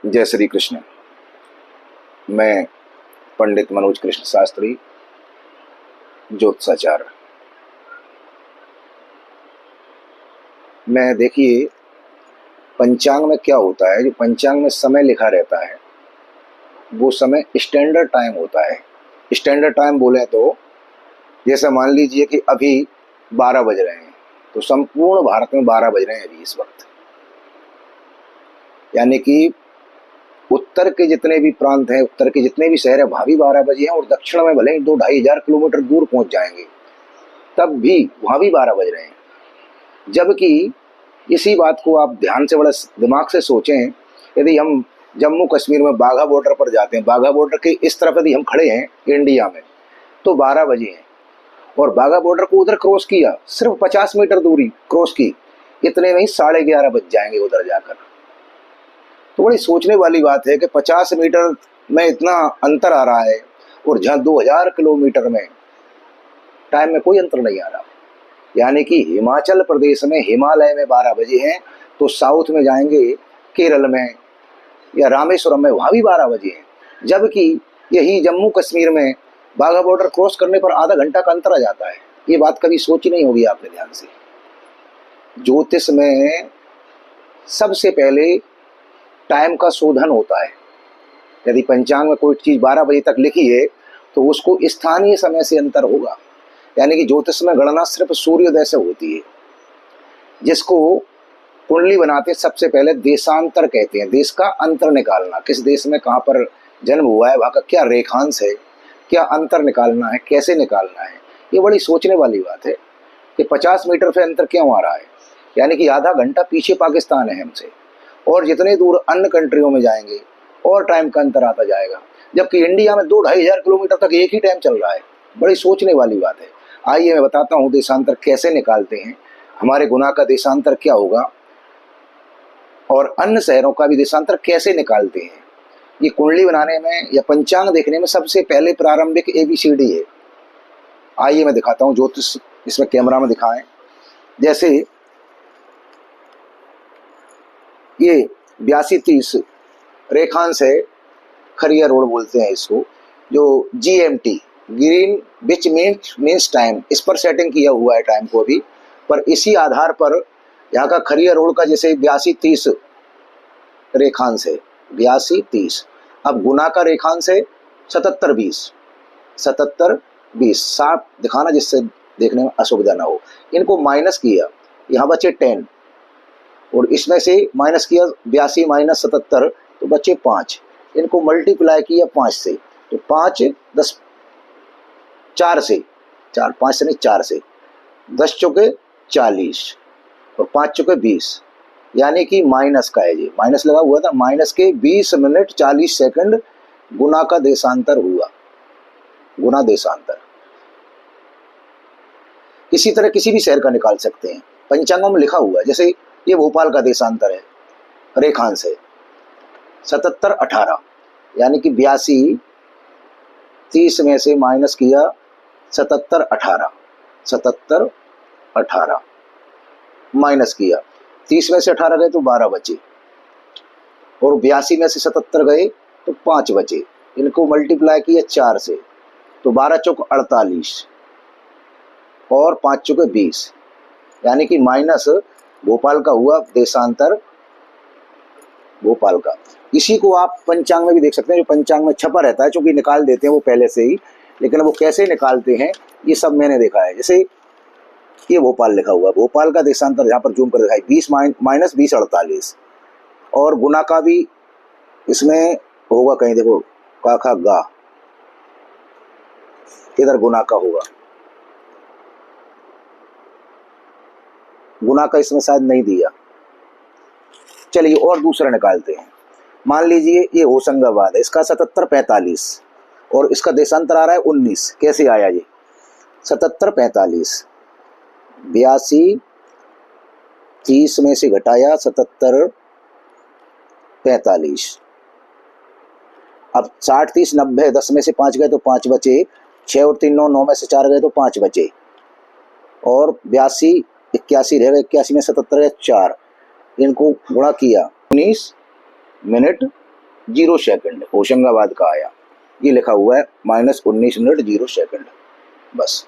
जय श्री कृष्ण। मैं पंडित मनोज कृष्ण शास्त्री, ज्योतिषाचार्य। मैं देखिए, पंचांग में क्या होता है, जो पंचांग में समय लिखा रहता है वो समय स्टैंडर्ड टाइम होता है। स्टैंडर्ड टाइम बोले तो जैसे मान लीजिए कि अभी 12 बज रहे हैं, तो संपूर्ण भारत में 12 बज रहे हैं अभी इस वक्त। यानी कि उत्तर के जितने भी प्रांत हैं, उत्तर के जितने भी शहर हैं, वहाँ भी 12 बजे हैं, और दक्षिण में भले ही 2-2.5 किलोमीटर दूर पहुंच जाएंगे तब भी वहाँ भी 12 बज रहे हैं। जबकि इसी बात को आप ध्यान से, बड़ा दिमाग से सोचें, यदि हम जम्मू कश्मीर में बाघा बॉर्डर पर जाते हैं, बाघा बॉर्डर के इस तरफ यदि हम खड़े हैं इंडिया में, तो 12 बजे हैं, और बाघा बॉर्डर को उधर क्रॉस किया, सिर्फ 50 मीटर दूरी क्रॉस की, इतने में ही 11:30 बज जाएंगे उधर जाकर। तो बड़ी सोचने वाली बात है कि 50 मीटर में इतना अंतर आ रहा है, और जहाँ 2000 किलोमीटर में टाइम में कोई अंतर नहीं आ रहा। यानी कि हिमाचल प्रदेश में, हिमालय में 12 बजे हैं, तो साउथ में जाएंगे केरल में या रामेश्वरम में, वहाँ भी 12 बजे हैं। जबकि यही जम्मू कश्मीर में बाघा बॉर्डर क्रॉस करने पर आधा घंटा का अंतर आ जाता है। ये बात कभी सोची नहीं होगी आपने ध्यान से। ज्योतिष में सबसे पहले टाइम का शोधन होता है। यदि पंचांग में कोई चीज़ 12 बजे तक लिखी है तो उसको स्थानीय समय से अंतर होगा। यानी कि ज्योतिष में गणना सिर्फ सूर्योदय से होती है, जिसको कुंडली बनाते सबसे पहले देशांतर कहते हैं। देश का अंतर निकालना, किस देश में कहाँ पर जन्म हुआ है, वहाँ का क्या रेखांश है, क्या अंतर निकालना है, कैसे निकालना है। ये बड़ी सोचने वाली बात है कि 50 मीटर पे अंतर क्यों आ रहा है। यानी कि आधा घंटा पीछे पाकिस्तान है हमसे, और जितने दूर अन्य कंट्रियों में जाएंगे और टाइम का अंतर आता जाएगा। जबकि इंडिया में 2-2.5 किलोमीटर तक एक ही टाइम चल रहा है। बड़ी सोचने वाली बात है। आइए मैं बताता हूँ देशांतर कैसे निकालते हैं, हमारे गुना का देशांतर क्या होगा, और अन्य शहरों का भी देशांतर कैसे निकालते हैं। ये कुंडली बनाने में या पंचांग देखने में सबसे पहले प्रारंभिक ABCD है। आइए मैं दिखाता हूँ ज्योतिष, इसमें कैमरा में दिखाएं। जैसे ये 82-30 रेखांश है, खरिया रोड बोलते हैं इसको, जो GMT, green which means time, इस पर सेटिंग किया हुआ है टाइम को अभी। पर इसी आधार पर यहाँ का खरिया रोड का जैसे 82-30 रेखांश है, 82-30। अब गुना का रेखांश है 77-20, 77-20 साफ दिखाना जिससे देखने में असुविधा ना हो। इनको माइनस किया, यहाँ बचे 10, और इसमें से माइनस किया 82 - 77, तो बचे 5। इनको मल्टीप्लाई किया 5 से, तो 5 10 4 से 4, 5 से नहीं 4 से 10 चौके 40 और 5 चौके 20। यानी कि माइनस का है, ये माइनस लगा हुआ था, माइनस के 20 मिनट 40 सेकंड गुना का देशांतर हुआ, गुना देशांतर। इसी तरह किसी भी शहर का निकाल सकते हैं, पंचांगों में लिखा हुआ है। जैसे ये भोपाल का देशांतर है, रेखांश है 77-18, यानी कि 82-30 में से माइनस किया 77-18, 77-18 माइनस किया, 30 में से 18 गए तो 12 बचे, और 82 में से 77 गए तो 5 बचे। इनको मल्टीप्लाई किया 4 से, तो 12 चौक 48 और 5 चौके 20, यानी कि माइनस भोपाल का हुआ देशांतर, भोपाल का। इसी को आप पंचांग में भी देख सकते हैं, जो पंचांग में छपा रहता है, चूंकि निकाल देते हैं वो पहले से ही, लेकिन वो कैसे निकालते हैं ये सब मैंने देखा है। जैसे ये भोपाल लिखा हुआ, भोपाल का देशांतर जहाँ पर जूम कर दिखाई 20 - 20 48, और गुना का भी इसमें होगा कहीं, देखो का खा गा, इधर गुना का होगा, गुना का इसमें शायद नहीं दिया। चलिए और दूसरा निकालते हैं। मान लीजिए ये होशंगाबाद है, इसका 77-45, और इसका देशांतर आ रहा है 19। कैसे आया ये 77-45, 82-30 में से घटाया 77-45। अब 60-30-90, 10 में से 5 गए तो 5 बचे, 6 और 3 9, 9 में से 4 गए तो 5 बचे, और 82-81 रहेगा, 81 में 77 गए 4। इनको गुणा किया 19 मिनट 0 सेकंड होशंगाबाद का आया, ये लिखा हुआ है -19 मिनट 0 सेकंड, बस।